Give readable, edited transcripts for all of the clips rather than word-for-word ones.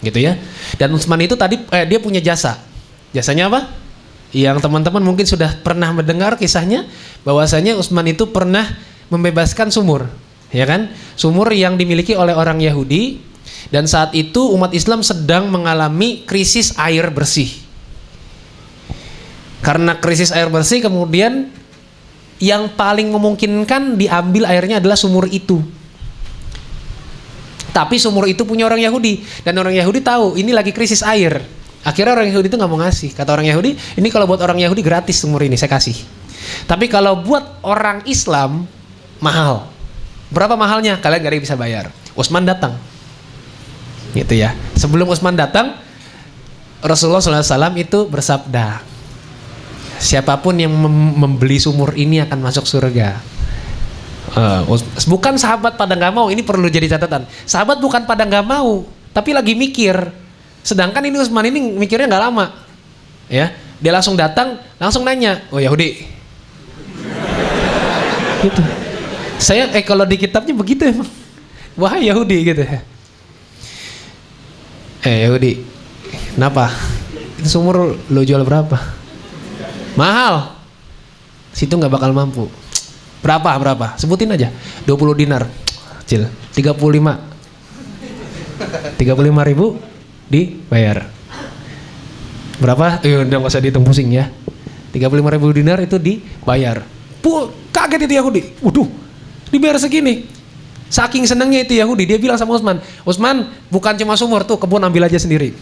gitu ya. Dan Utsman itu tadi dia punya jasa. Jasanya apa? Yang teman-teman mungkin sudah pernah mendengar kisahnya, bahwasanya Utsman itu pernah membebaskan sumur, ya kan? Sumur yang dimiliki oleh orang Yahudi, dan saat itu umat Islam sedang mengalami krisis air bersih. Karena krisis air bersih, kemudian yang paling memungkinkan diambil airnya adalah sumur itu. Tapi sumur itu punya orang Yahudi, dan orang Yahudi tahu ini lagi krisis air. Akhirnya orang Yahudi itu nggak mau ngasih. Kata orang Yahudi, ini kalau buat orang Yahudi gratis sumur ini saya kasih. Tapi kalau buat orang Islam mahal. Berapa mahalnya? Kalian gak ada yang bisa bayar. Utsman datang, gitu ya. Sebelum Utsman datang, Rasulullah SAW itu bersabda, siapapun yang membeli sumur ini akan masuk surga. Bukan sahabat pada nggak mau, ini perlu jadi catatan. Sahabat bukan pada nggak mau, tapi lagi mikir. Sedangkan ini Utsman ini mikirnya nggak lama, ya. Dia langsung datang, langsung nanya, oh Yahudi. Gitu. Saya kalau di kitabnya begitu emang. Wahai Yahudi gitu ya. Yahudi, kenapa? Sumur lo jual berapa? Mahal. Situ nggak bakal mampu. Berapa? Sebutin aja. 20 dinar. Kecil. 35 ribu dibayar. Berapa? Udah nggak usah dihitung pusing ya. 35 ribu dinar itu dibayar. Kaget itu Yahudi. Waduh, dibayar segini. Saking senangnya itu Yahudi, dia bilang sama Utsman, Utsman bukan cuma sumur tuh, kebun ambil aja sendiri.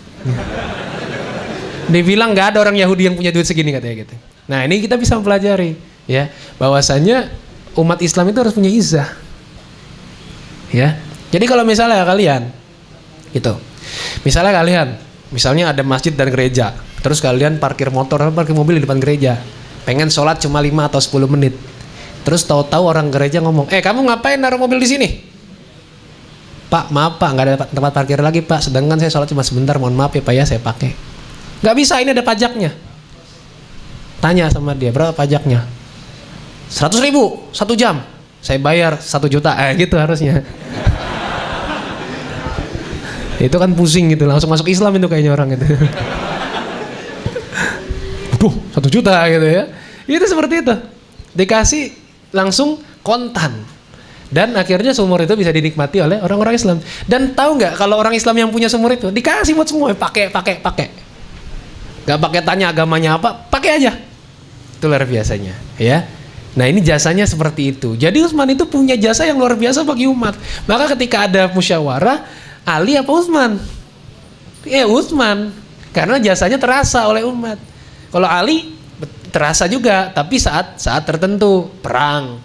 Dia bilang nggak ada orang Yahudi yang punya duit segini katanya gitu. Nah ini kita bisa mempelajari ya, bahwasanya umat Islam itu harus punya izah. Ya. Jadi kalau misalnya kalian gitu. Misalnya ada masjid dan gereja. Terus kalian parkir motor atau parkir mobil di depan gereja. Pengen sholat cuma 5 atau 10 menit. Terus tahu-tahu orang gereja ngomong, kamu ngapain naruh mobil di sini? Pak, maaf Pak, nggak ada tempat parkir lagi Pak. Sedangkan saya sholat cuma sebentar, mohon maaf ya Pak ya, saya pakai. Nggak bisa, ini ada pajaknya. Tanya sama dia, berapa pajaknya? 100 ribu, 1 jam. Saya bayar 1 juta, gitu harusnya. Itu kan pusing gitu, langsung masuk Islam itu kayaknya orang itu. Duh, 1 juta gitu ya. Itu seperti itu. Dikasih langsung kontan. Dan akhirnya sumur itu bisa dinikmati oleh orang-orang Islam. Dan tahu nggak kalau orang Islam yang punya sumur itu dikasih buat semua, pakai. Gak pakai tanya agamanya apa, pakai aja. Itu luar biasanya, ya. Nah ini jasanya seperti itu. Jadi Utsman itu punya jasa yang luar biasa bagi umat. Maka ketika ada musyawarah, Ali apa Utsman? Utsman. Karena jasanya terasa oleh umat. Kalau Ali terasa juga, tapi saat tertentu, perang,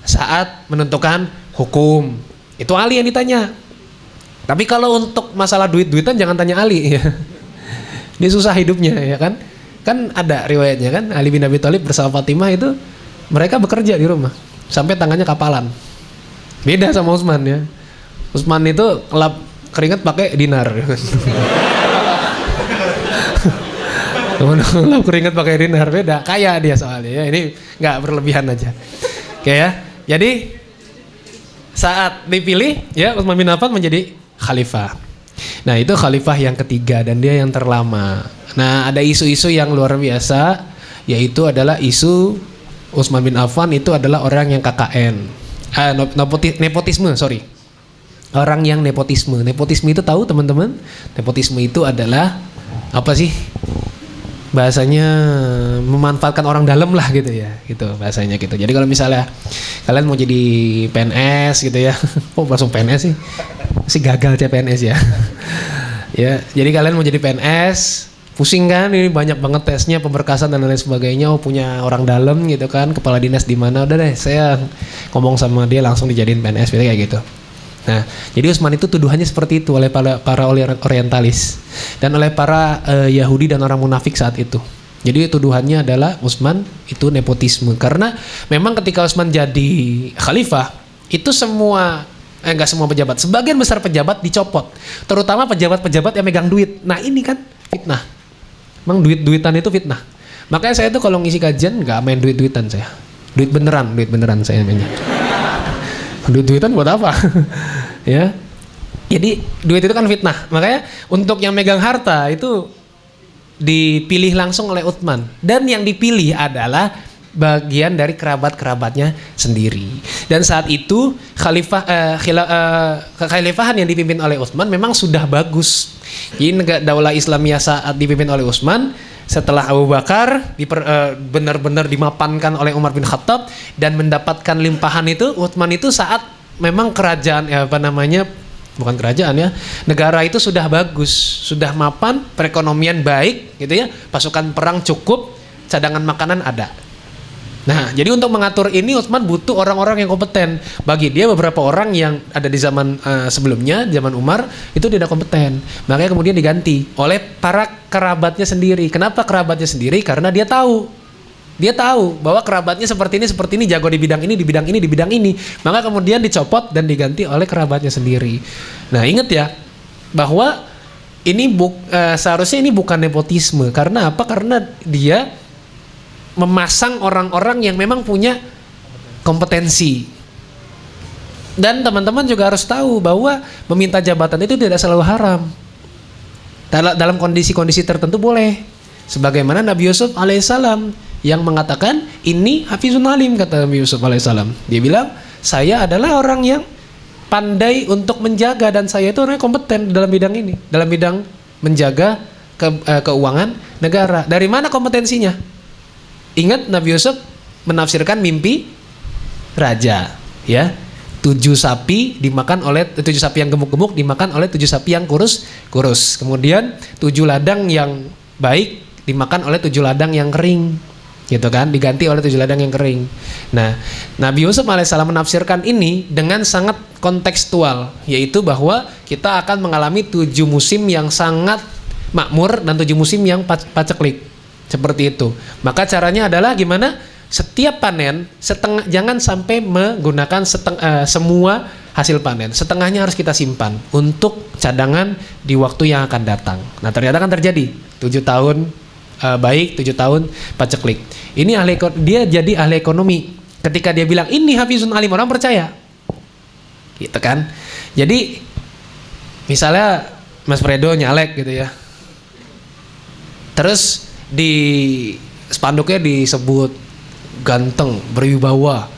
saat menentukan hukum, itu Ali yang ditanya. Tapi kalau untuk masalah duit-duitan jangan tanya Ali, ya. Dia susah hidupnya, ya kan? Kan ada riwayatnya kan, Ali bin Abi Thalib bersama Fatimah itu mereka bekerja di rumah sampai tangannya kapalan. Beda sama Utsman ya. Utsman itu ngelap keringat pakai dinar. Ngelap keringat pakai dinar, beda. Kaya dia soalnya ya. Ini nggak berlebihan aja. Oke ya. Jadi saat dipilih ya Utsman bin Affan menjadi khalifah. Nah itu khalifah yang ketiga dan dia yang terlama. Nah ada isu-isu yang luar biasa, yaitu adalah isu Utsman bin Affan itu adalah orang yang KKN, nepotisme, orang yang nepotisme. Nepotisme itu tahu teman-teman? Nepotisme itu adalah apa sih? Bahasanya memanfaatkan orang dalam lah gitu ya, gitu bahasanya gitu. Jadi kalau misalnya kalian mau jadi PNS gitu ya, langsung PNS sih gagal CPNS ya. Ya, jadi kalian mau jadi PNS, pusing kan, ini banyak banget tesnya, pemberkasan dan lain sebagainya. Punya orang dalam gitu kan, kepala dinas di mana, udah deh saya ngomong sama dia langsung dijadiin PNS kayak gitu. Nah, jadi Utsman itu tuduhannya seperti itu oleh para orientalis dan oleh para Yahudi dan orang munafik saat itu. Jadi tuduhannya adalah Utsman itu nepotisme, karena memang ketika Utsman jadi khalifah itu semua enggak semua pejabat, sebagian besar pejabat dicopot, terutama pejabat-pejabat yang megang duit. Nah ini kan fitnah, emang duit-duitan itu fitnah. Makanya saya tuh kalau ngisi kajian nggak main duit-duitan, saya duit beneran saya mainnya. Duit-duitan buat apa? Ya, Jadi duit itu kan fitnah. Makanya untuk yang megang harta itu dipilih langsung oleh Utsman. Dan yang dipilih adalah bagian dari kerabat-kerabatnya sendiri. Dan saat itu kekhalifahan yang dipimpin oleh Utsman memang sudah bagus. Jadi daulah Islamiyah saat dipimpin oleh Utsman setelah Abu Bakar benar-benar dimapankan oleh Umar bin Khattab dan mendapatkan limpahan itu, Utsman itu saat memang kerajaan bukan kerajaan ya, negara itu sudah bagus, sudah mapan, perekonomian baik gitu ya, pasukan perang cukup, cadangan makanan ada. Nah, jadi untuk mengatur ini Utsman butuh orang-orang yang kompeten. Bagi dia beberapa orang yang ada di zaman sebelumnya, zaman Umar itu tidak kompeten. Makanya kemudian diganti oleh para kerabatnya sendiri. Kenapa kerabatnya sendiri? Karena dia tahu bahwa kerabatnya seperti ini, jago di bidang ini, di bidang ini, di bidang ini. Maka kemudian dicopot dan diganti oleh kerabatnya sendiri. Nah, ingat ya bahwa ini seharusnya ini bukan nepotisme. Karena apa? Karena dia memasang orang-orang yang memang punya kompetensi. Dan teman-teman juga harus tahu bahwa meminta jabatan itu tidak selalu haram. Dalam kondisi-kondisi tertentu boleh. Sebagaimana Nabi Yusuf alaihissalam yang mengatakan ini hafizun alim, kata Nabi Yusuf alaihissalam. Dia bilang, saya adalah orang yang pandai untuk menjaga dan saya itu orang yang kompeten dalam bidang ini, dalam bidang menjaga keuangan negara. Dari mana kompetensinya? Ingat Nabi Yusuf menafsirkan mimpi raja, ya. 7 sapi yang gemuk-gemuk dimakan oleh 7 sapi yang kurus. Kemudian 7 ladang yang baik dimakan oleh 7 ladang yang kering, gitu kan? Diganti oleh 7 ladang yang kering. Nah, Nabi Yusuf alaihissalam menafsirkan ini dengan sangat kontekstual, yaitu bahwa kita akan mengalami 7 musim yang sangat makmur dan 7 musim yang paceklik. Seperti itu. Maka caranya adalah gimana? Setiap panen jangan sampai menggunakan semua hasil panen. Setengahnya harus kita simpan untuk cadangan di waktu yang akan datang. Nah, ternyata kan terjadi 7 tahun baik, 7 tahun paceklik. Ini dia jadi ahli ekonomi. Ketika dia bilang ini hafizun alim, orang percaya. Gitu kan? Jadi misalnya Mas Fredo nyalek gitu ya. Terus di spanduknya disebut ganteng, berwibawa,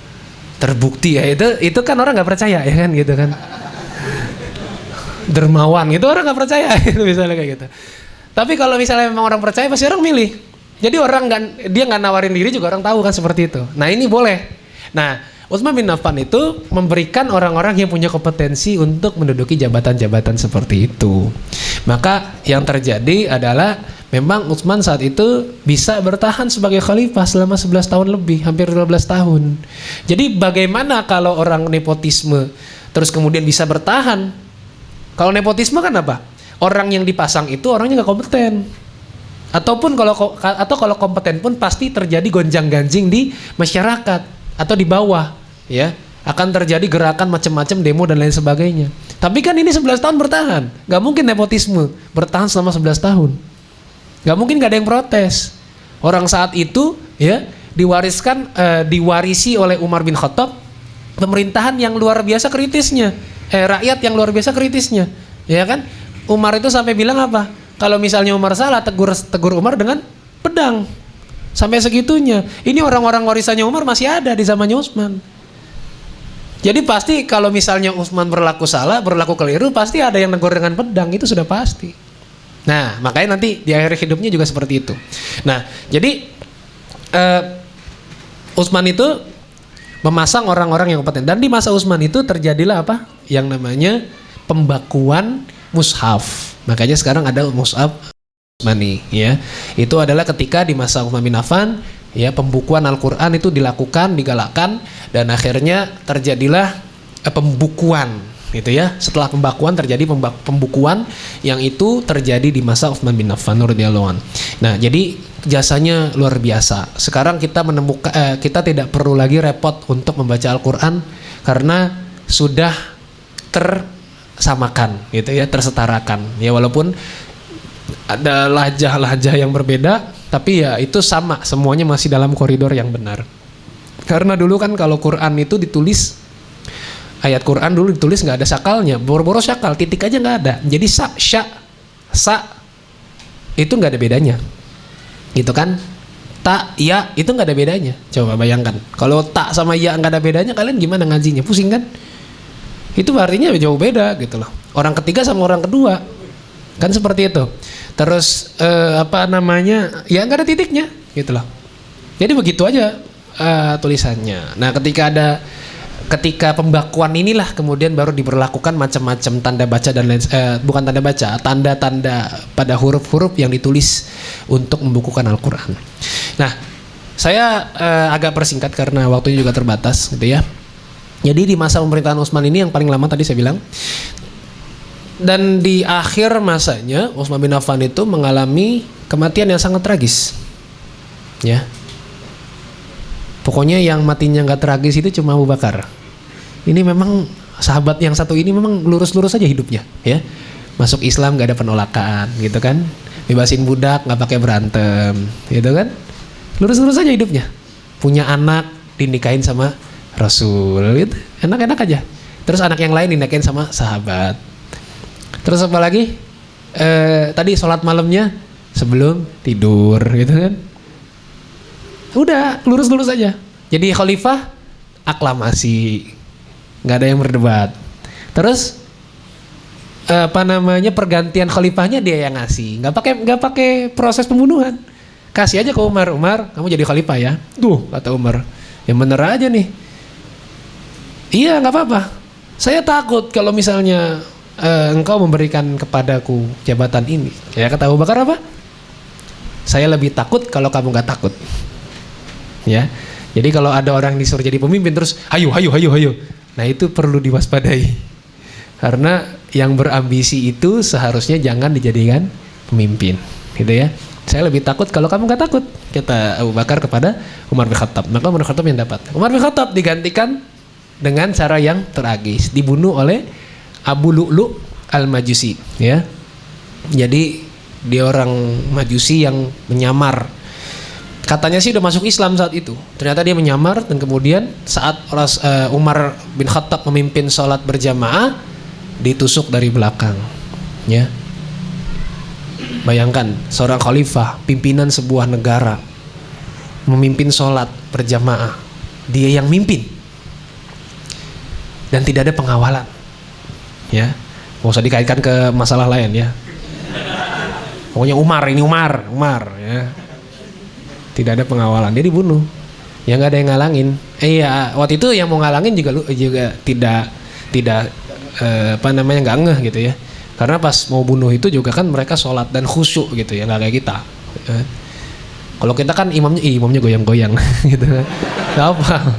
terbukti ya, itu kan orang nggak percaya ya kan, gitu kan. Dermawan gitu orang nggak percaya itu misalnya kayak gitu. Tapi kalau misalnya memang orang percaya pasti orang milih. Jadi dia nggak nawarin diri juga orang tahu kan seperti itu. Nah, ini boleh. Nah, Utsman bin Affan itu memberikan orang-orang yang punya kompetensi untuk menduduki jabatan-jabatan seperti itu. Maka yang terjadi adalah memang Utsman saat itu bisa bertahan sebagai khalifah selama 11 tahun lebih, hampir 12 tahun. Jadi bagaimana kalau orang nepotisme terus kemudian bisa bertahan? Kalau nepotisme kan apa? Orang yang dipasang itu orangnya nggak kompeten. Ataupun kalau kompeten pun pasti terjadi gonjang-ganjing di masyarakat atau di bawah, ya. Akan terjadi gerakan macam-macam, demo dan lain sebagainya. Tapi kan ini 11 tahun bertahan. Nggak mungkin nepotisme bertahan selama 11 tahun. Gak mungkin gak ada yang protes. Orang saat itu ya diwarisi oleh Umar bin Khattab pemerintahan yang luar biasa kritisnya, rakyat yang luar biasa kritisnya, ya kan? Umar itu sampai bilang apa? Kalau misalnya Umar salah, tegur Umar dengan pedang. Sampai segitunya. Ini orang-orang warisannya Umar masih ada di zamannya Utsman. Jadi pasti kalau misalnya Utsman berlaku salah, berlaku keliru, pasti ada yang negur dengan pedang, itu sudah pasti. Nah, makanya nanti di akhir hidupnya juga seperti itu. Nah, jadi Utsman itu memasang orang-orang yang kompeten. Dan di masa Utsman itu terjadilah apa? Yang namanya pembakuan mushaf. Makanya sekarang ada mushaf Utsmani, ya. Itu adalah ketika di masa Utsman bin Affan, ya, pembukuan Al-Qur'an itu dilakukan, digalakkan, dan akhirnya terjadilah pembukuan. Gitu ya. Setelah pembakuan terjadi pembukuan yang itu terjadi di masa Utsman bin Affan radhiyallahu anhu. Nah, jadi jasanya luar biasa. Sekarang kita menemukan kita tidak perlu lagi repot untuk membaca Al-Qur'an karena sudah tersamakan gitu ya, tersetarakan. Ya, walaupun ada lahjah-lahjah yang berbeda, tapi ya itu sama, semuanya masih dalam koridor yang benar. Karena dulu kan kalau Quran itu ditulis Ayat Quran dulu ditulis nggak ada sakalnya, boro-boro sakal, titik aja nggak ada. Jadi sa itu nggak ada bedanya, gitu kan? Ta, ya itu nggak ada bedanya. Coba bayangkan, kalau tak sama ya nggak ada bedanya, kalian gimana ngajinya? Pusing kan? Itu artinya jauh beda gitu loh. Orang ketiga sama orang kedua, kan seperti itu. Terus ya nggak ada titiknya, gitu loh. Jadi begitu aja tulisannya. Nah, ketika pembakuan inilah kemudian baru diberlakukan macam-macam tanda baca dan lain bukan tanda baca, tanda-tanda pada huruf-huruf yang ditulis untuk membukukan Al-Qur'an. Nah, saya agak persingkat karena waktunya juga terbatas gitu ya. Jadi di masa pemerintahan Utsman ini yang paling lama tadi saya bilang, dan di akhir masanya Utsman bin Affan itu mengalami kematian yang sangat tragis. Ya. Pokoknya yang matinya nggak tragis itu cuma Abu Bakar. Ini memang sahabat yang satu ini memang lurus-lurus aja hidupnya, ya. Masuk Islam nggak ada penolakan, gitu kan? Bebasin budak nggak pakai berantem, gitu kan? Lurus-lurus aja hidupnya. Punya anak dinikahin sama Rasul, gitu. Enak-enak aja. Terus anak yang lain dinikahin sama sahabat. Terus apa lagi? Tadi sholat malamnya sebelum tidur, gitu kan? Udah lurus-lurus aja. Jadi khalifah aklamasi, nggak ada yang berdebat. Terus pergantian khalifahnya dia yang ngasih, nggak pakai proses pembunuhan. Kasih aja ke Umar, kamu jadi khalifah ya. Tuh kata Umar, yang bener aja nih. Iya nggak apa-apa. Saya takut kalau misalnya engkau memberikan kepadaku jabatan ini. Ya kata Abu Bakar apa? Saya lebih takut kalau kamu nggak takut. Ya, jadi kalau ada orang disuruh jadi pemimpin terus, hayo. Nah itu perlu diwaspadai. Karena yang berambisi itu seharusnya jangan dijadikan pemimpin, gitu ya. Saya lebih takut kalau kamu nggak takut, kata Abu Bakar kepada Umar bin Khattab. Maka Umar bin Khattab yang dapat. Umar bin Khattab digantikan dengan cara yang tragis, dibunuh oleh Abu Lu'lu' al-Majusi, ya. Jadi dia orang Majusi yang menyamar. Katanya sih udah masuk Islam saat itu. Ternyata dia menyamar dan kemudian saat Umar bin Khattab memimpin sholat berjamaah ditusuk dari belakang. Ya. Bayangkan seorang khalifah, pimpinan sebuah negara memimpin sholat berjamaah. Dia yang mimpin. Dan tidak ada pengawalan. Ya. Nggak usah dikaitkan ke masalah lain ya. Pokoknya Umar ya. Tidak ada pengawalan, dia dibunuh. Ya nggak ada yang ngalangin. Iya, waktu itu yang mau ngalangin juga tidak nggak ngeh gitu ya. Karena pas mau bunuh itu juga kan mereka sholat dan khusyuk gitu ya, nggak kayak kita. Kalau kita kan imamnya goyang-goyang gitu. Gak apa.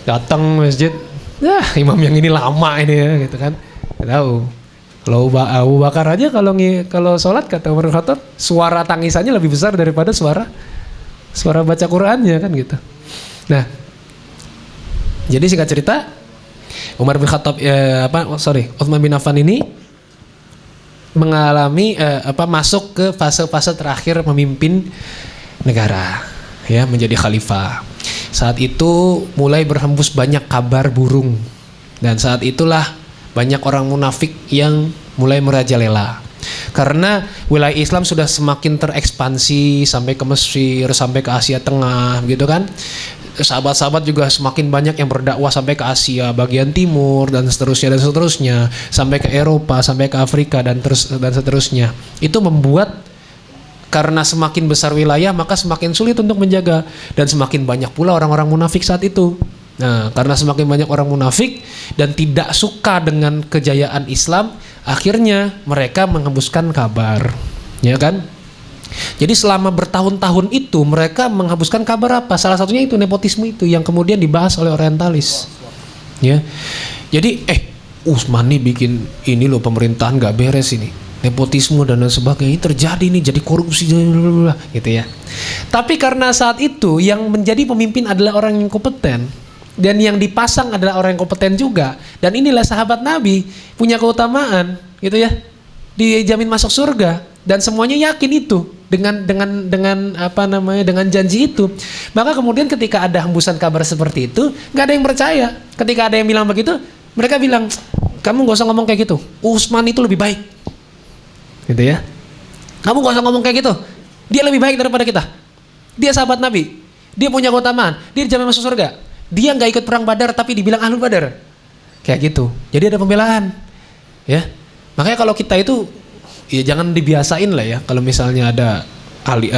Datang masjid, imam yang ini lama ini ya gitu kan. Gak tahu. Kalau Abu Bakar aja kalau sholat kata Umar bin Khattab, suara tangisannya lebih besar daripada suara baca Qur'annya kan gitu. Nah, jadi singkat cerita, Umar bin Khattab Utsman bin Affan ini mengalami masuk ke fase-fase terakhir memimpin negara, ya, menjadi khalifah. Saat itu mulai berhembus banyak kabar burung dan saat itulah banyak orang munafik yang mulai merajalela. Karena wilayah Islam sudah semakin terekspansi sampai ke Mesir, sampai ke Asia Tengah gitu kan. Sahabat-sahabat juga semakin banyak yang berdakwah sampai ke Asia bagian timur dan seterusnya, sampai ke Eropa, sampai ke Afrika dan seterusnya. Itu membuat karena semakin besar wilayah maka semakin sulit untuk menjaga dan semakin banyak pula orang-orang munafik saat itu. Nah, karena semakin banyak orang munafik dan tidak suka dengan kejayaan Islam, akhirnya mereka menghembuskan kabar, ya kan? Jadi selama bertahun-tahun itu mereka menghembuskan kabar apa? Salah satunya itu nepotisme itu yang kemudian dibahas oleh orientalis. Ya. Jadi Utsman nih bikin ini loh, pemerintahan nggak beres ini. Nepotisme dan lain sebagainya terjadi nih, jadi korupsi gitu ya. Tapi karena saat itu yang menjadi pemimpin adalah orang yang kompeten. Dan yang dipasang adalah orang yang kompeten juga. Dan inilah sahabat Nabi, punya keutamaan, gitu ya. Dijamin masuk surga dan semuanya yakin itu dengan janji itu. Maka kemudian ketika ada hembusan kabar seperti itu, nggak ada yang percaya. Ketika ada yang bilang begitu, mereka bilang, kamu gak usah ngomong kayak gitu. Utsman itu lebih baik. Gitu ya. Kamu gak usah ngomong kayak gitu. Dia lebih baik daripada kita. Dia sahabat Nabi. Dia punya keutamaan. Dia dijamin masuk surga. Dia gak ikut perang Badar tapi dibilang ahlul Badar. Kayak gitu. Jadi ada pembelaan. Ya. Makanya kalau kita itu ya jangan dibiasain lah ya. Kalau misalnya ada ahli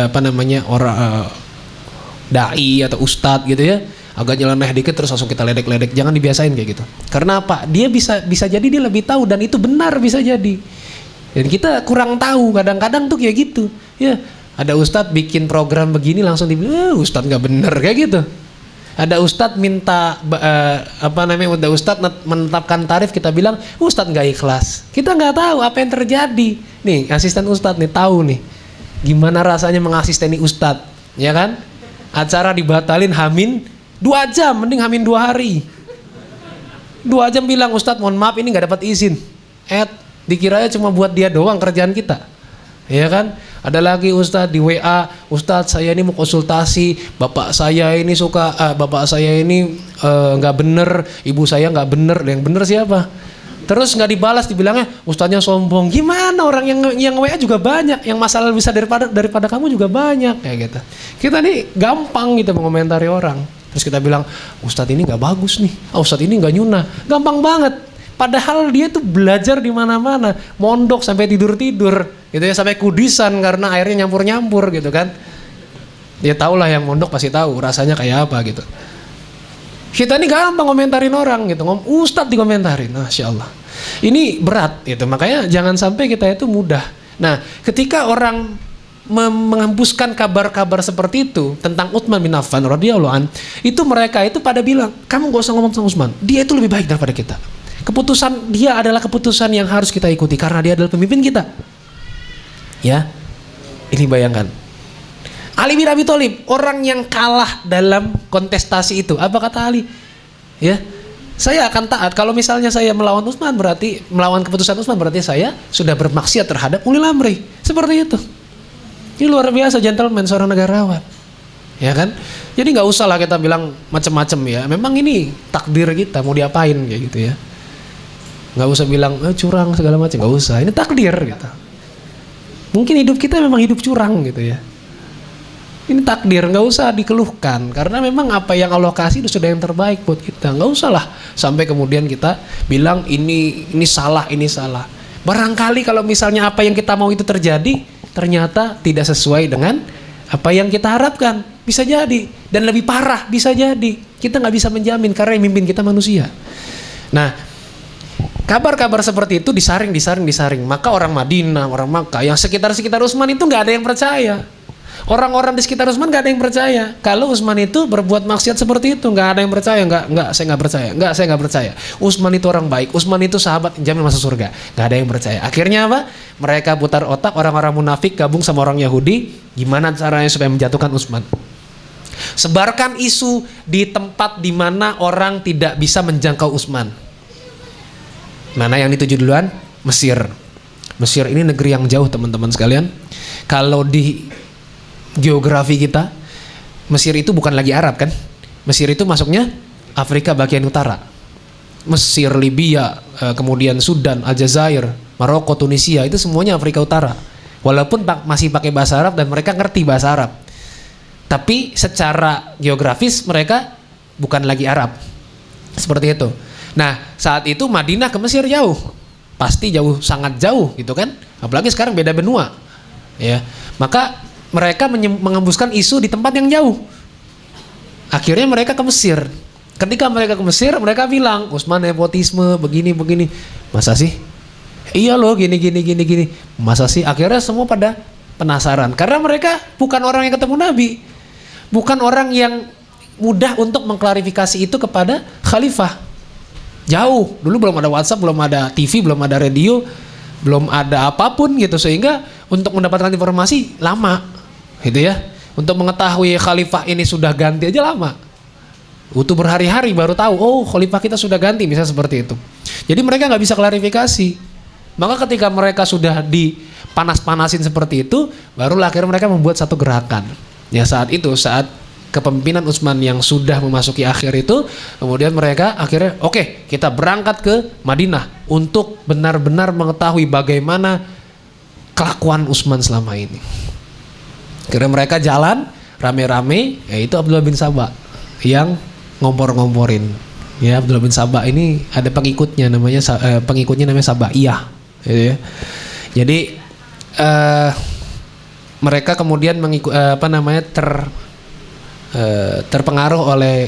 orang dai atau ustadz gitu ya, agak nyeleneh dikit terus langsung kita ledek-ledek, jangan dibiasain kayak gitu. Karena apa? Dia bisa jadi dia lebih tahu dan itu benar bisa jadi. Dan kita kurang tahu kadang-kadang tuh kayak gitu. Ya, ada ustadz bikin program begini langsung dibilang, ustadz nggak bener kayak gitu. Ada ustadz minta udah ustadz menetapkan tarif, kita bilang ustadz nggak ikhlas. Kita nggak tahu apa yang terjadi. Nih asisten ustadz nih tahu nih gimana rasanya mengasisteni ustadz, ya kan? Acara dibatalin Hamin 2 jam, mending Hamin 2 hari. 2 jam bilang, Ustadz mohon maaf ini gak dapat izin. Dikiranya cuma buat dia doang kerjaan kita. Ya kan? Ada lagi Ustadz di WA, Ustadz saya ini mau konsultasi, bapak saya ini gak bener, ibu saya gak bener. Yang bener siapa? Terus gak dibalas, dibilangnya Ustadznya sombong. Gimana orang yang WA juga banyak, yang masalah bisa daripada kamu juga banyak kayak gitu. Kita nih gampang gitu mengomentari orang. Terus kita bilang Ustadz ini gak bagus nih, Ustadz ini gak nyunah. Gampang banget. Padahal dia tuh belajar di mana-mana, mondok sampai tidur-tidur, gitu ya, sampai kudisan karena airnya nyampur-nyampur gitu kan. Dia tahulah yang mondok pasti tahu rasanya kayak apa gitu. Kita ini gampang komentarin orang gitu, Ustadz dikomentarin, Masya Allah. Ini berat gitu, makanya jangan sampai kita itu mudah. Nah, ketika orang menghembuskan kabar-kabar seperti itu tentang Utsman bin Affan radhiyallahu an, itu mereka itu pada bilang, kamu gak usah ngomong tentang Utsman, dia itu lebih baik daripada kita. Keputusan dia adalah keputusan yang harus kita ikuti karena dia adalah pemimpin kita. Ya, ini bayangkan. Ali bin Abi Thalib, orang yang kalah dalam kontestasi itu. Apa kata Ali? Ya, saya akan taat. Kalau misalnya saya melawan Utsman, berarti melawan keputusan Utsman, berarti saya sudah bermaksiat terhadap ulil amri. Seperti itu. Ini luar biasa gentleman, seorang negarawan. Ya kan? Jadi nggak usah lah kita bilang macam-macam ya. Memang ini takdir kita, mau diapain kayak gitu ya. Nggak usah bilang curang segala macam, nggak usah. Ini takdir gitu. Mungkin hidup kita memang hidup curang gitu ya. Ini takdir, nggak usah dikeluhkan karena memang apa yang Allah kasih itu sudah yang terbaik buat kita. Nggak usah lah sampai kemudian kita bilang ini salah, ini salah. Barangkali kalau misalnya apa yang kita mau itu terjadi, ternyata tidak sesuai dengan apa yang kita harapkan, bisa jadi, dan lebih parah bisa jadi. Kita nggak bisa menjamin karena yang mimpin kita manusia. Nah, kabar-kabar seperti itu disaring. Maka orang Madinah, orang Makkah, yang sekitar Utsman itu nggak ada yang percaya. Orang-orang di sekitar Utsman nggak ada yang percaya. Kalau Utsman itu berbuat maksiat seperti itu, nggak ada yang percaya. Saya nggak percaya. Utsman itu orang baik. Utsman itu sahabat jamin masuk surga. Nggak ada yang percaya. Akhirnya apa? Mereka putar otak, orang-orang munafik gabung sama orang Yahudi. Gimana caranya supaya menjatuhkan Utsman? Sebarkan isu di tempat di mana orang tidak bisa menjangkau Utsman. Mana yang dituju duluan? Mesir. Mesir ini negeri yang jauh teman-teman sekalian. Kalau di geografi kita, Mesir itu bukan lagi Arab kan? Mesir itu masuknya Afrika bagian utara. Mesir, Libya, kemudian Sudan, Aljazair, Maroko, Tunisia, itu semuanya Afrika Utara. Walaupun masih pakai bahasa Arab dan mereka ngerti bahasa Arab. Tapi secara geografis mereka bukan lagi Arab. Seperti itu. Nah, saat itu Madinah ke Mesir jauh. Pasti jauh, sangat jauh gitu kan? Apalagi sekarang beda benua. Ya. Maka mereka mengembuskan isu di tempat yang jauh. Akhirnya mereka ke Mesir. Ketika mereka ke Mesir, mereka bilang Utsman nepotisme begini. Masa sih? Iya loh gini. Masa sih? Akhirnya semua pada penasaran. Karena mereka bukan orang yang ketemu Nabi. Bukan orang yang mudah untuk mengklarifikasi itu kepada khalifah. Jauh. Dulu belum ada WhatsApp, belum ada TV, belum ada radio, belum ada apapun gitu. Sehingga untuk mendapatkan informasi lama. Gitu ya. Untuk mengetahui khalifah ini sudah ganti aja lama. Butuh berhari-hari baru tahu, oh khalifah kita sudah ganti, misalnya seperti itu. Jadi mereka nggak bisa klarifikasi. Maka ketika mereka sudah dipanas-panasin seperti itu, barulah akhirnya mereka membuat satu gerakan. Ya saat itu, saat kepemimpinan Utsman yang sudah memasuki akhir itu, kemudian mereka akhirnya oke, kita berangkat ke Madinah untuk benar-benar mengetahui bagaimana kelakuan Utsman selama ini. Akhirnya mereka jalan rame-rame, yaitu Abdullah bin Sabah yang ngompor-ngomporin. Ya, Abdullah bin Sabah ini ada pengikutnya namanya Sabaiyah, gitu ya. Jadi mereka kemudian terpengaruh oleh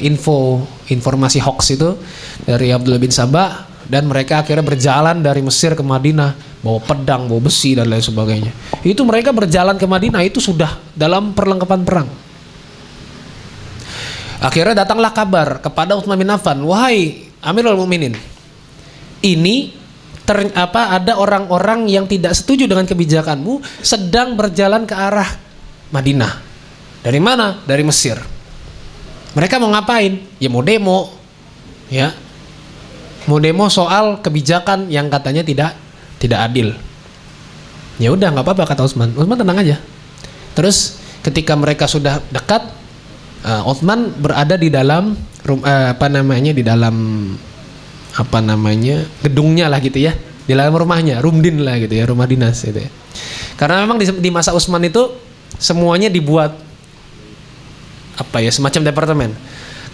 informasi hoax itu dari Abdullah bin Sabah, dan mereka akhirnya berjalan dari Mesir ke Madinah bawa pedang, bawa besi dan lain sebagainya. Itu mereka berjalan ke Madinah itu sudah dalam perlengkapan perang. Akhirnya datanglah kabar kepada Utsman bin Affan, wahai Amirul Mukminin, ini ada orang-orang yang tidak setuju dengan kebijakanmu sedang berjalan ke arah Madinah. Dari mana? Dari Mesir. Mereka mau ngapain? Ya mau demo, ya, mau demo soal kebijakan yang katanya tidak adil. Ya udah, nggak apa-apa kata Utsman. Utsman tenang aja. Terus ketika mereka sudah dekat, Utsman berada di dalam gedungnya lah gitu ya, di dalam rumahnya, rumdin lah gitu ya, rumah dinas gitu ya. Karena memang di masa Utsman itu semuanya dibuat semacam departemen.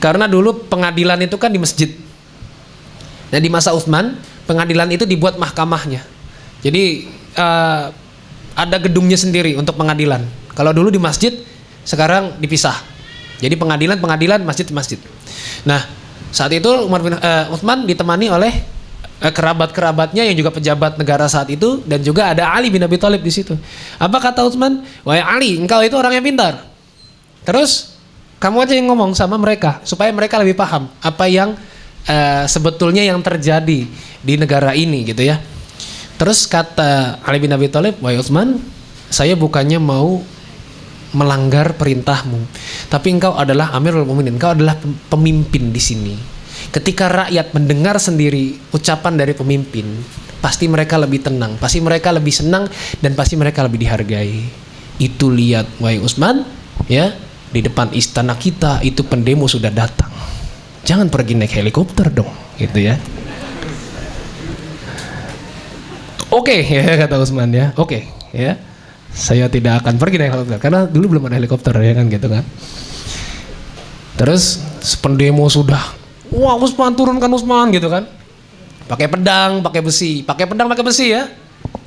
Karena dulu pengadilan itu kan di masjid. Nah di masa Utsman pengadilan itu dibuat mahkamahnya. Jadi ada gedungnya sendiri untuk pengadilan. Kalau dulu di masjid, sekarang dipisah. Jadi pengadilan, masjid. Nah, saat itu Utsman ditemani oleh kerabat-kerabatnya yang juga pejabat negara saat itu, dan juga ada Ali bin Abi Thalib di situ. Apa kata Utsman? Wahai Ali, engkau itu orang yang pintar. Terus kamu aja yang ngomong sama mereka supaya mereka lebih paham apa yang sebetulnya yang terjadi di negara ini gitu ya. Terus kata Ali bin Abi Thalib, wahai Utsman, saya bukannya mau melanggar perintahmu, tapi engkau adalah Amirul Mukminin, engkau adalah pemimpin di sini. Ketika rakyat mendengar sendiri ucapan dari pemimpin, pasti mereka lebih tenang, pasti mereka lebih senang, dan pasti mereka lebih dihargai. Itu lihat, wahai Utsman, ya, di depan istana kita itu pendemo sudah datang. Jangan pergi naik helikopter dong, gitu ya. Oke, ya kata Utsman ya. Oke, ya. Saya tidak akan pergi naik helikopter karena dulu belum ada helikopter ya kan gitu kan. Terus pendemo sudah, wah Utsman turunkan Utsman gitu kan. Pakai pedang, pakai besi ya.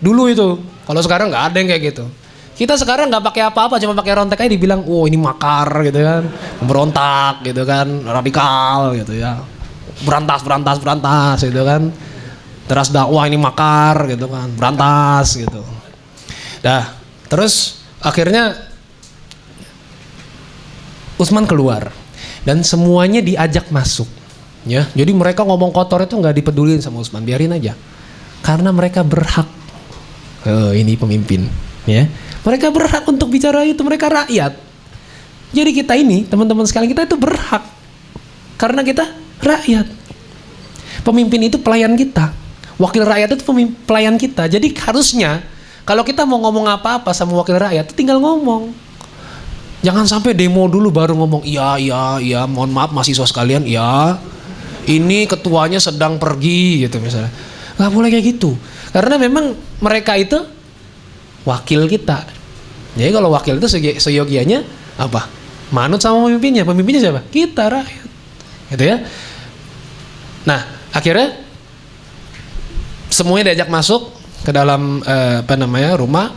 Dulu itu. Kalau sekarang nggak ada yang kayak gitu. Kita sekarang nggak pakai apa-apa, cuma pakai rontek aja dibilang, oh ini makar gitu kan, memberontak gitu kan, radikal gitu ya, berantas gitu kan. Terus dakwah ini makar gitu kan, berantas gitu. Dah. Terus akhirnya Utsman keluar dan semuanya diajak masuk, ya. Jadi mereka ngomong kotor itu nggak dipedulin sama Utsman, biarin aja, karena mereka berhak. Ini pemimpin, ya. Mereka berhak untuk bicara itu, mereka rakyat. Jadi kita ini teman-teman sekalian, kita itu berhak karena kita rakyat. Pemimpin itu pelayan kita, wakil rakyat itu pelayan kita. Jadi harusnya kalau kita mau ngomong apa-apa sama wakil rakyat, tinggal ngomong. Jangan sampai demo dulu baru ngomong, iya, mohon maaf mahasiswa sekalian, iya, ini ketuanya sedang pergi gitu misalnya. Nggak boleh kayak gitu. Karena memang mereka itu wakil kita. Jadi kalau wakil itu seyogianya apa? Manut sama pemimpinnya. Pemimpinnya siapa? Kita, rakyat. Gitu ya. Nah, akhirnya semuanya diajak masuk ke dalam rumah,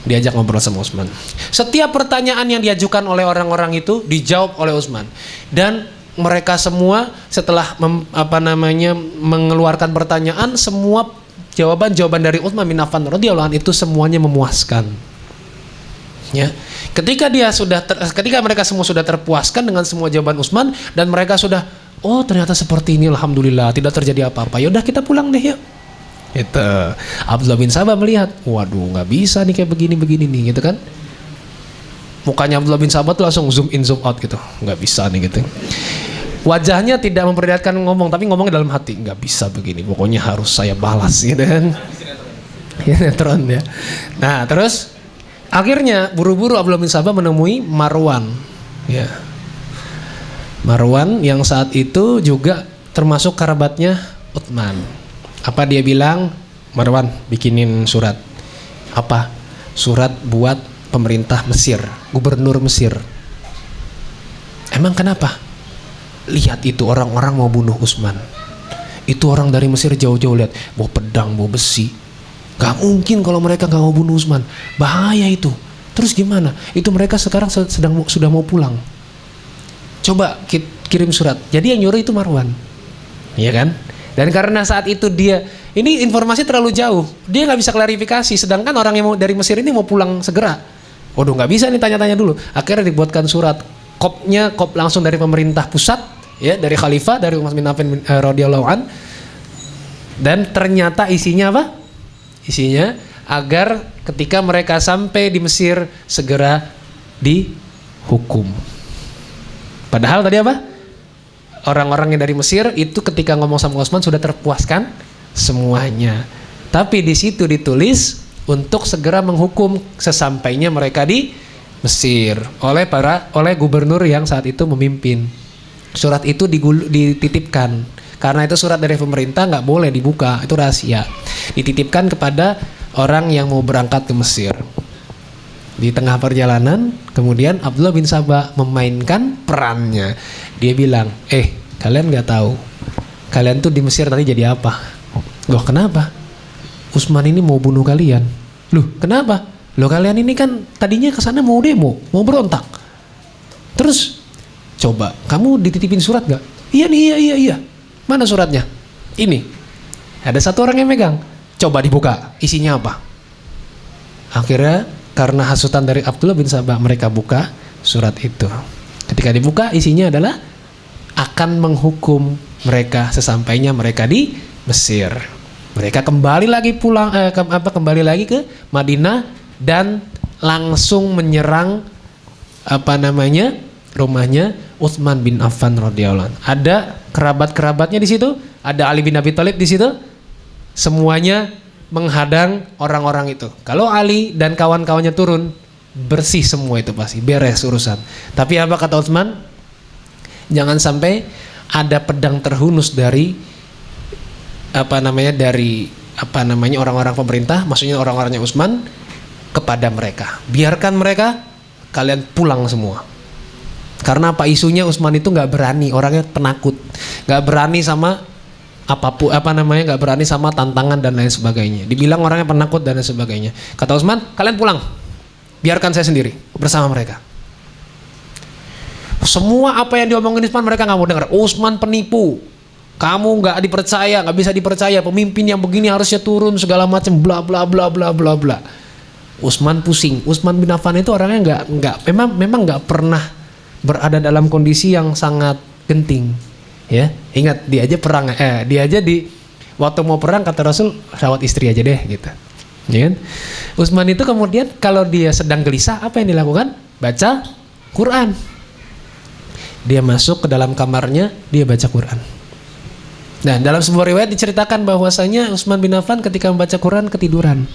diajak ngobrol sama Utsman. Setiap pertanyaan yang diajukan oleh orang-orang itu dijawab oleh Utsman, dan mereka semua setelah mengeluarkan pertanyaan, semua jawaban dari Utsman bin Affan radhiyallahu anhu itu semuanya memuaskan. Ya, ketika mereka semua sudah terpuaskan dengan semua jawaban Utsman, dan mereka sudah, oh ternyata seperti ini, alhamdulillah tidak terjadi apa-apa. Yaudah kita pulang deh yuk. Itu Abdullah bin Sabah melihat, waduh nggak bisa nih kayak begini nih gitu kan. Mukanya Abdullah bin Sabah tuh langsung zoom in zoom out gitu, nggak bisa nih gitu. Wajahnya tidak memperlihatkan ngomong, tapi ngomongnya dalam hati, nggak bisa begini, pokoknya harus saya balas gitu kan. Sinetron ya. Nah terus akhirnya buru-buru Abdullah bin Sabah menemui Marwan, ya, Marwan yang saat itu juga termasuk kerabatnya Utsman. Apa dia bilang? Marwan bikinin surat. Apa? Surat buat pemerintah Mesir, gubernur Mesir. Emang kenapa? Lihat itu orang-orang mau bunuh Utsman. Itu orang dari Mesir jauh-jauh lihat, bawa pedang, bawa besi. Gak mungkin kalau mereka gak mau bunuh Utsman. Bahaya itu. Terus gimana? Itu mereka sekarang sudah mau pulang. Coba kirim surat. Jadi yang nyuruh itu Marwan. Iya kan? Dan karena saat itu ini informasi terlalu jauh, dia nggak bisa klarifikasi. Sedangkan orang yang dari Mesir ini mau pulang segera. Waduh, nggak bisa nih tanya-tanya dulu. Akhirnya dibuatkan surat, kop langsung dari pemerintah pusat, ya, dari khalifah, dari Utsman bin Affan radhiyallahu an. Dan ternyata isinya apa? Isinya agar ketika mereka sampai di Mesir segera dihukum. Padahal tadi apa? Orang-orang yang dari Mesir itu ketika ngomong sama Utsman sudah terpuaskan semuanya. Tapi di situ ditulis untuk segera menghukum sesampainya mereka di Mesir oleh gubernur yang saat itu memimpin. Surat itu dititipkan karena itu surat dari pemerintah, nggak boleh dibuka, itu rahasia. Dititipkan kepada orang yang mau berangkat ke Mesir. Di tengah perjalanan, kemudian Abdullah bin Sabah memainkan perannya. Dia bilang, kalian nggak tahu, kalian tuh di Mesir nanti jadi apa? Loh, kenapa? Utsman ini mau bunuh kalian. Loh, kenapa? Loh, kalian ini kan tadinya kesana mau demo, mau berontak. Terus, coba, kamu dititipin surat nggak? Iya nih, iya. Mana suratnya? Ini. Ada satu orang yang megang. Coba dibuka, isinya apa? Akhirnya karena hasutan dari Abdullah bin Sabah, mereka buka surat itu. Ketika dibuka, isinya adalah akan menghukum mereka sesampainya mereka di Mesir. Mereka kembali lagi kembali lagi ke Madinah dan langsung menyerang rumahnya Utsman bin Affan radhiyallahu anhu. Ada kerabat-kerabatnya di situ, ada Ali bin Abi Thalib di situ. Semuanya menghadang orang-orang itu. Kalau Ali dan kawan-kawannya turun, bersih semua itu pasti, beres urusan. Tapi apa kata Utsman? Jangan sampai ada pedang terhunus dari orang-orang pemerintah, maksudnya orang-orangnya Utsman kepada mereka. Biarkan mereka, kalian pulang semua. Karena apa? Isunya Utsman itu nggak berani, orangnya penakut, nggak berani sama apapun, nggak berani sama tantangan dan lain sebagainya. Dibilang orangnya penakut dan lain sebagainya. Kata Utsman, kalian pulang, biarkan saya sendiri bersama mereka. Semua apa yang diomongin Utsman mereka nggak mau dengar. Utsman penipu, kamu nggak dipercaya, nggak bisa dipercaya, pemimpin yang begini harusnya turun segala macam, bla bla bla bla bla bla. Utsman pusing. Utsman bin Affan itu orangnya memang nggak pernah berada dalam kondisi yang sangat genting. Ya, ingat dia aja waktu mau perang kata Rasul, rawat istri aja deh gitu. Ya kan? Utsman itu kemudian kalau dia sedang gelisah, apa yang dilakukan? Baca Quran. Dia masuk ke dalam kamarnya, dia baca Quran. Nah, dalam sebuah riwayat diceritakan bahwasanya Utsman bin Affan ketika membaca Quran ketiduran.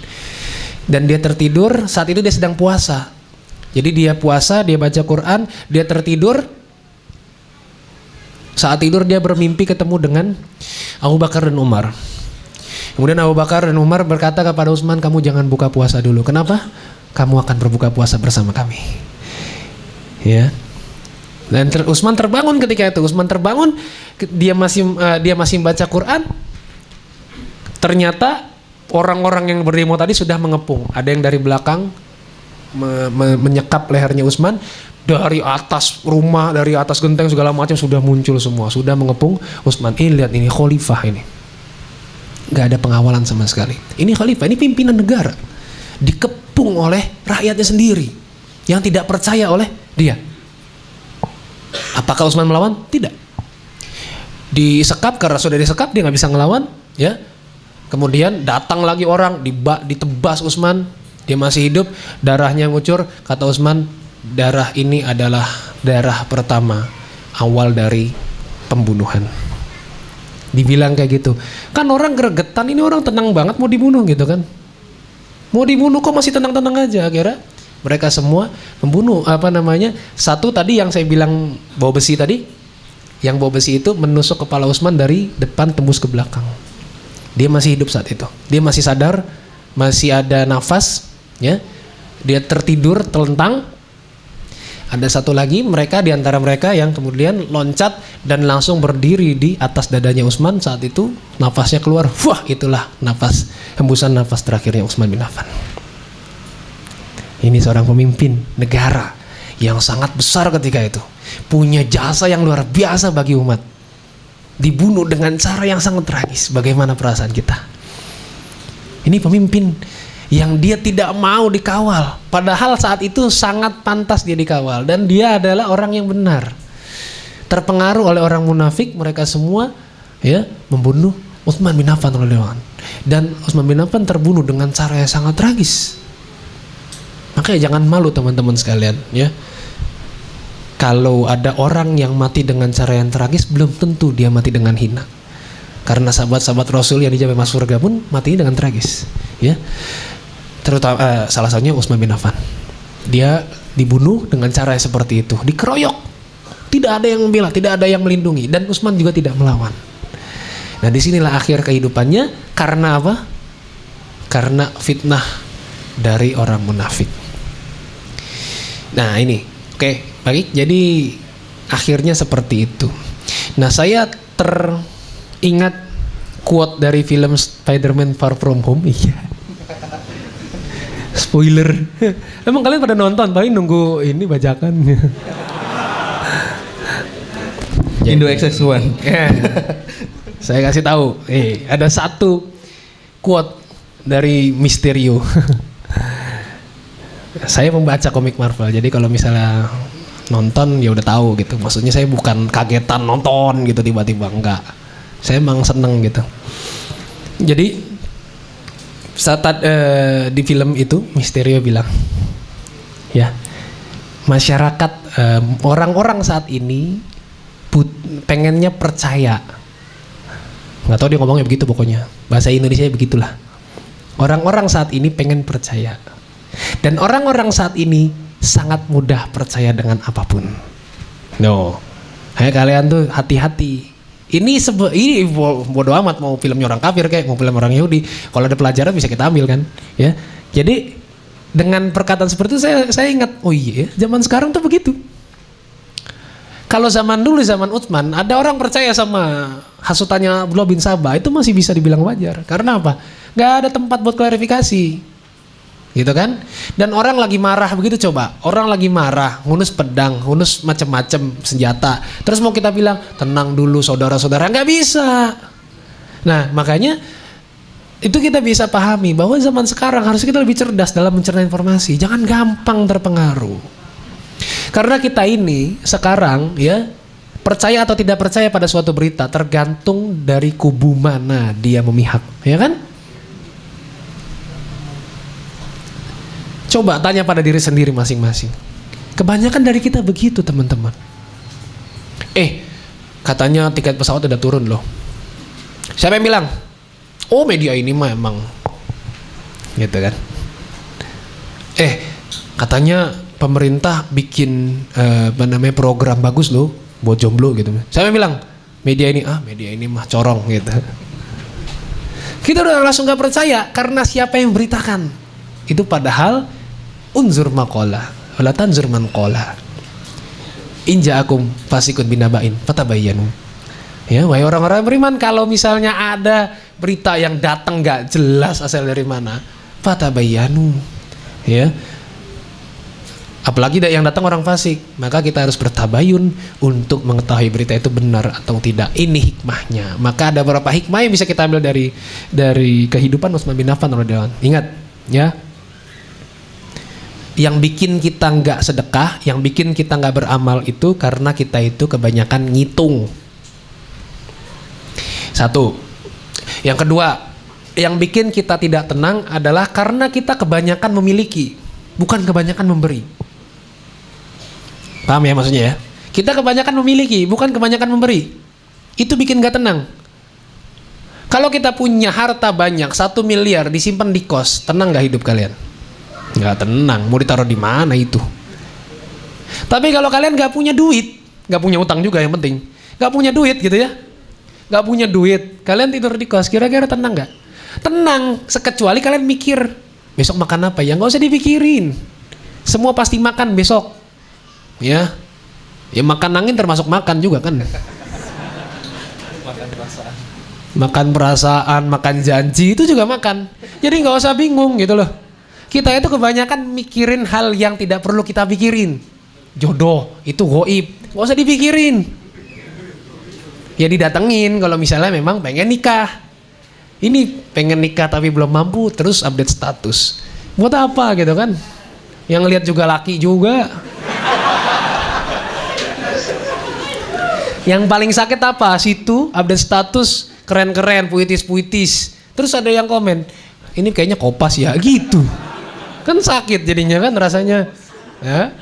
Dan dia tertidur, saat itu dia sedang puasa. Jadi dia puasa, dia baca Quran, dia tertidur. Saat tidur dia bermimpi ketemu dengan Abu Bakar dan Umar. Kemudian Abu Bakar dan Umar berkata kepada Utsman, kamu jangan buka puasa dulu. Kenapa? Kamu akan berbuka puasa bersama kami. Ya. Dan Utsman terbangun ketika itu. Utsman terbangun, dia masih membaca Quran. Ternyata orang-orang yang berdemo tadi sudah mengepung. Ada yang dari belakang menyekap lehernya Utsman. Dari atas rumah, dari atas genteng segala macam sudah muncul semua, sudah mengepung Utsman. Lihat ini khalifah ini, nggak ada pengawalan sama sekali. Ini khalifah, ini pimpinan negara, dikepung oleh rakyatnya sendiri yang tidak percaya oleh dia. Apakah Utsman melawan? Tidak. Disekap, karena sudah disekap dia nggak bisa ngelawan. Ya. Kemudian datang lagi orang, ditebas Utsman, dia masih hidup, darahnya ngucur. Kata Utsman, darah ini adalah darah pertama awal dari pembunuhan. Dibilang kayak gitu. Kan orang gregetan, ini orang tenang banget mau dibunuh gitu kan. Mau dibunuh kok masih tenang-tenang aja. Akhirnya mereka semua membunuh. Satu tadi yang saya bilang bawa besi tadi, yang bawa besi itu menusuk kepala Utsman dari depan tembus ke belakang. Dia masih hidup saat itu. Dia masih sadar, masih ada nafas, ya. Dia tertidur, telentang. Ada satu lagi mereka di antara mereka yang kemudian loncat dan langsung berdiri di atas dadanya Utsman. Saat itu nafasnya keluar. Wah, itulah hembusan nafas terakhirnya Utsman bin Affan. Ini seorang pemimpin negara yang sangat besar ketika itu. Punya jasa yang luar biasa bagi umat. Dibunuh dengan cara yang sangat tragis. Bagaimana perasaan kita? Ini pemimpin yang dia tidak mau dikawal. Padahal saat itu sangat pantas dia dikawal. Dan dia adalah orang yang benar. Terpengaruh oleh orang munafik, mereka semua ya membunuh Utsman bin Affan radhiyallahu anhu. Dan Utsman bin Affan terbunuh dengan cara yang sangat tragis. Makanya jangan malu teman-teman sekalian, ya. Kalau ada orang yang mati dengan cara yang tragis, belum tentu dia mati dengan hina. Karena sahabat-sahabat Rasul yang dijamin masuk surga pun matinya dengan tragis, ya. Terutama salah satunya Utsman bin Affan. Dia dibunuh dengan cara yang seperti itu, dikeroyok. Tidak ada yang membela, tidak ada yang melindungi, dan Utsman juga tidak melawan. Nah, disinilah akhir kehidupannya. Karena apa? Karena fitnah dari orang munafik. Nah, ini oke. Baik, jadi akhirnya seperti itu. Nah, saya teringat quote dari film Spider-Man Far From Home. Iya. Spoiler. Emang kalian pada nonton? Paling nunggu ini bajakan. Indo XX1. Saya kasih tahu. Ada satu quote dari Mysterio. Saya membaca komik Marvel. Jadi kalau misalnya nonton ya udah tahu gitu. Maksudnya saya bukan kagetan nonton gitu tiba-tiba, enggak. Saya emang seneng gitu. Jadi saat di film itu Mysterio bilang, ya, masyarakat orang-orang saat ini pengennya percaya. Nggak tahu dia ngomongnya begitu pokoknya. Bahasa Indonesia begitulah. Orang-orang saat ini pengen percaya. Dan orang-orang saat ini sangat mudah percaya dengan apapun. No, kalian tuh hati-hati. Ini bodo amat mau filmnya orang kafir kayak mau film orang Yahudi. Kalau ada pelajaran bisa kita ambil kan, ya. Jadi dengan perkataan seperti itu saya ingat, oh iya, zaman sekarang tuh begitu. Kalau zaman dulu, zaman Utsman, ada orang percaya sama hasutannya Abdullah bin Sabah, itu masih bisa dibilang wajar. Karena apa? Gak ada tempat buat klarifikasi. Gitu kan? Dan orang lagi marah begitu, coba orang lagi marah, ngunus pedang, ngunus macam-macam senjata, terus mau kita bilang tenang dulu saudara-saudara, nggak bisa. Nah, makanya itu kita bisa pahami bahwa zaman sekarang harus kita lebih cerdas dalam mencerna informasi, jangan gampang terpengaruh. Karena kita ini sekarang, ya, percaya atau tidak percaya pada suatu berita tergantung dari kubu mana dia memihak, ya kan? Coba tanya pada diri sendiri masing-masing. Kebanyakan dari kita begitu, teman-teman. Katanya tiket pesawat udah turun loh. Siapa yang bilang? Oh, media ini mah emang. Gitu kan. Katanya pemerintah bikin program bagus loh buat jomblo gitu. Siapa yang bilang? Media ini mah corong gitu. Kita udah langsung gak percaya karena siapa yang beritakan. Itu padahal unzur maqala wala tanzur man qala in ja'akum fasiqun binaba'in fatabayyanu. Ya, wahai orang-orang beriman, kalau misalnya ada berita yang datang enggak jelas asal dari mana, fatabayyanu. Ya. Apalagi yang datang orang fasik, maka kita harus bertabayun untuk mengetahui berita itu benar atau tidak. Ini hikmahnya. Maka ada beberapa hikmah yang bisa kita ambil dari kehidupan Utsman bin Affan radhiyallahu anhu. Ingat, ya. Yang bikin kita nggak sedekah, yang bikin kita nggak beramal itu karena kita itu kebanyakan ngitung. Satu. Yang kedua, yang bikin kita tidak tenang adalah karena kita kebanyakan memiliki, bukan kebanyakan memberi. Paham ya maksudnya ya? Kita kebanyakan memiliki, bukan kebanyakan memberi. Itu bikin nggak tenang. Kalau kita punya harta banyak, 1 miliar disimpan di kos, tenang nggak hidup kalian? Nggak tenang, mau ditaruh di mana itu? Tapi kalau kalian nggak punya duit, nggak punya utang juga yang penting, nggak punya duit gitu ya, nggak punya duit, kalian tidur di kos, kira-kira tenang nggak? Tenang, sekecuali kalian mikir besok makan apa, ya nggak usah dipikirin, semua pasti makan besok, ya makan angin termasuk makan juga kan, makan perasaan, makan janji itu juga makan, jadi nggak usah bingung gitu loh. Kita itu kebanyakan mikirin hal yang tidak perlu kita pikirin, jodoh itu goib, nggak usah dipikirin, ya didatengin kalau misalnya memang pengen nikah. Ini pengen nikah tapi belum mampu, terus update status. Buat apa gitu kan? Yang lihat juga laki juga. Yang paling sakit apa? Situ update status keren-keren, puitis-puitis. Terus ada yang komen, ini kayaknya kopas ya gitu. Kan sakit jadinya kan rasanya. Ya?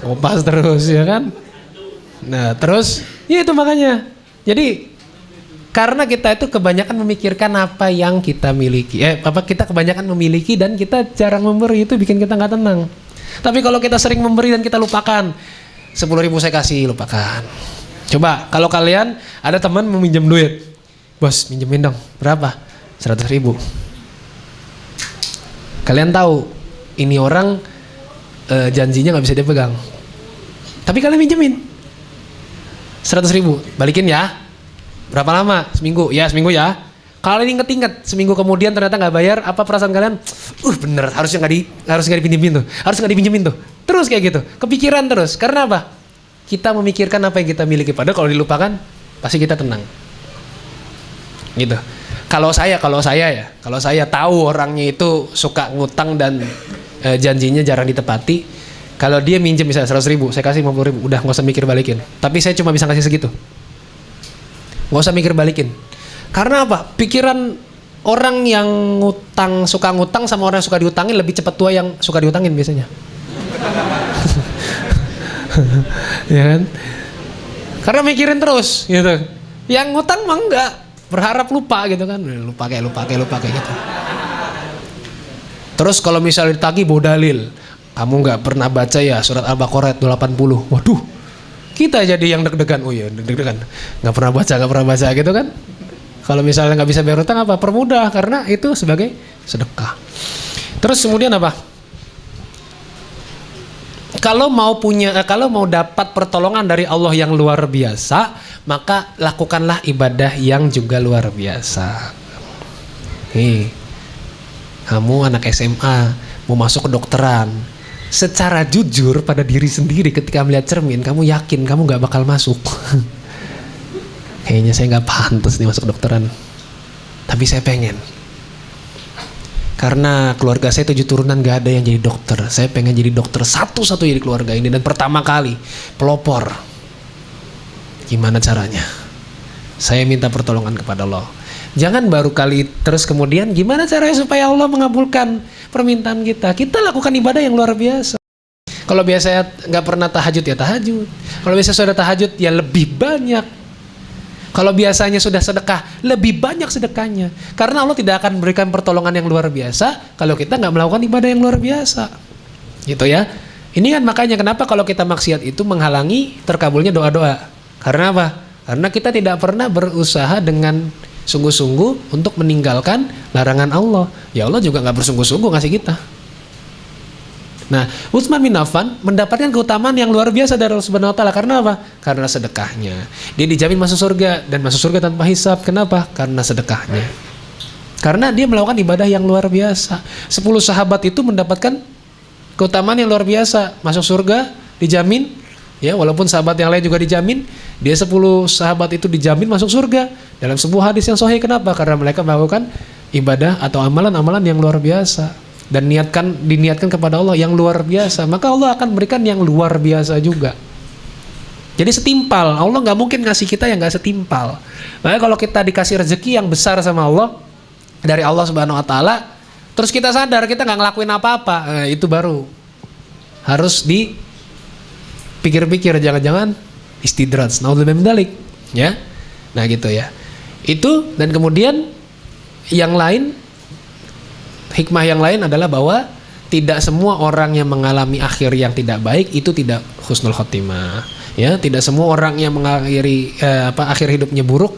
Kopas terus ya kan? Nah terus, ya itu makanya. Jadi karena kita itu kebanyakan memikirkan apa yang kita miliki, kita kebanyakan memiliki dan kita jarang memberi, itu bikin kita nggak tenang. Tapi kalau kita sering memberi dan kita lupakan, 10.000 saya kasih, lupakan. Coba kalau kalian ada teman meminjam duit, bos minjemin dong, berapa? 100.000. Kalian tahu ini orang janjinya nggak bisa dipegang, tapi kalian minjemin 100.000, balikin ya. Berapa lama? Seminggu? Ya seminggu ya. Kalau inget-inget seminggu kemudian ternyata nggak bayar, apa perasaan kalian? Bener, harusnya nggak dipinjemin tuh, harus nggak dipinjemin tuh. Terus kayak gitu, kepikiran terus. Karena apa? Kita memikirkan apa yang kita miliki. Padahal kalau dilupakan, pasti kita tenang. Gitu. Kalau saya tahu orangnya itu suka ngutang dan janjinya jarang ditepati. Kalau dia minjem misalnya 100.000, saya kasih 50.000, udah nggak usah mikir balikin. Tapi saya cuma bisa kasih segitu. Nggak usah mikir balikin. Karena apa? Pikiran orang yang suka ngutang sama orang yang suka diutangin lebih cepat tua yang suka diutangin biasanya. Ya kan? Karena mikirin terus gitu. Yang ngutang mah enggak, berharap lupa gitu kan. Lupa kayak gitu. Terus kalau misalnya ditagih bawa dalil, kamu nggak pernah baca ya surat Al-Baqarah ayat 80. Waduh. Kita jadi yang deg-degan, deg-degan, nggak pernah baca gitu kan? Kalau misalnya nggak bisa bayar utang apa? Permudah karena itu sebagai sedekah. Terus kemudian apa? Kalau mau dapat pertolongan dari Allah yang luar biasa, maka lakukanlah ibadah yang juga luar biasa. Kamu anak SMA mau masuk kedokteran. Secara jujur pada diri sendiri ketika melihat cermin, kamu yakin kamu gak bakal masuk. Kayaknya saya gak pantas nih masuk kedokteran. Tapi saya pengen. Karena keluarga saya 7 turunan gak ada yang jadi dokter. Saya pengen jadi dokter satu-satunya di keluarga ini. Dan pertama kali, pelopor. Gimana caranya? Saya minta pertolongan kepada Allah. Jangan baru kali terus kemudian gimana caranya supaya Allah mengabulkan permintaan kita. Kita lakukan ibadah yang luar biasa. Kalau biasanya nggak pernah tahajud ya tahajud. Kalau biasa sudah tahajud ya lebih banyak. Kalau biasanya sudah sedekah lebih banyak sedekahnya. Karena Allah tidak akan memberikan pertolongan yang luar biasa kalau kita nggak melakukan ibadah yang luar biasa. Gitu ya. Ini kan makanya kenapa kalau kita maksiat itu menghalangi terkabulnya doa-doa. Karena apa? Karena kita tidak pernah berusaha dengan sungguh-sungguh untuk meninggalkan larangan Allah. Ya Allah juga nggak bersungguh-sungguh ngasih kita. Nah, Utsman bin Affan mendapatkan keutamaan yang luar biasa dari Allah Subhanahu wa taala. Karena apa? Karena sedekahnya. Dia dijamin masuk surga dan masuk surga tanpa hisab. Kenapa? Karena sedekahnya. Karena dia melakukan ibadah yang luar biasa. 10 sahabat itu mendapatkan keutamaan yang luar biasa, masuk surga dijamin. Ya, walaupun sahabat yang lain juga dijamin, dia 10 sahabat itu dijamin masuk surga dalam sebuah hadis yang sahih. Kenapa? Karena mereka melakukan ibadah atau amalan-amalan yang luar biasa dan diniatkan kepada Allah yang luar biasa, maka Allah akan berikan yang luar biasa juga. Jadi setimpal, Allah nggak mungkin ngasih kita yang nggak setimpal. Makanya kalau kita dikasih rezeki yang besar sama Allah dari Allah Subhanahu Wa Taala, terus kita sadar kita nggak ngelakuin apa-apa, itu baru harus dipikir-pikir, jangan-jangan istidraj, naudzubillah min dzalik, ya. Nah gitu ya. Itu dan kemudian yang lain, hikmah yang lain adalah bahwa tidak semua orang yang mengalami akhir yang tidak baik itu tidak husnul khotimah. Ya, tidak semua orang yang mengakhiri akhir hidupnya buruk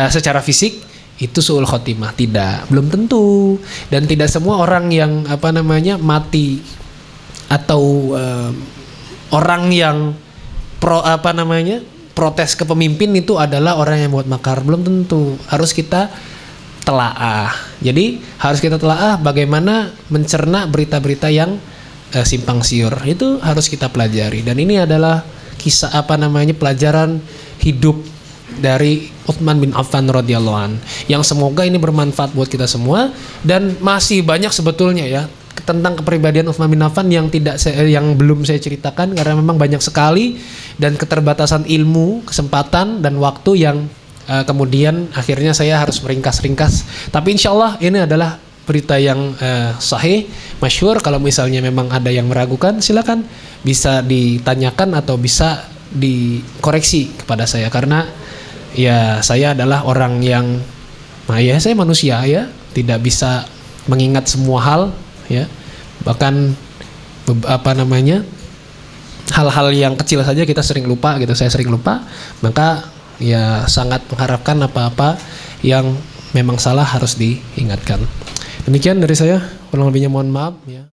secara fisik itu suul khotimah, tidak, belum tentu. Dan tidak semua orang yang mati atau orang yang protes ke pemimpin itu adalah orang yang buat makar, belum tentu. Harus kita telaah. Jadi harus kita telaah bagaimana mencerna berita-berita yang simpang siur. Itu harus kita pelajari. Dan ini adalah kisah pelajaran hidup dari Utsman bin Affan radhiyallahu an, yang semoga ini bermanfaat buat kita semua. Dan masih banyak sebetulnya ya tentang kepribadian Utsman bin Affan yang belum saya ceritakan karena memang banyak sekali, dan keterbatasan ilmu, kesempatan dan waktu yang kemudian akhirnya saya harus meringkas-ringkas. Tapi insyaallah ini adalah berita yang sahih, masyhur. Kalau misalnya memang ada yang meragukan, silakan bisa ditanyakan atau bisa dikoreksi kepada saya, karena ya saya adalah orang yang saya manusia ya, tidak bisa mengingat semua hal ya, bahkan hal-hal yang kecil saja kita sering lupa gitu, saya sering lupa. Maka ya sangat mengharapkan apa-apa yang memang salah harus diingatkan. Demikian dari saya, kurang lebihnya mohon maaf ya.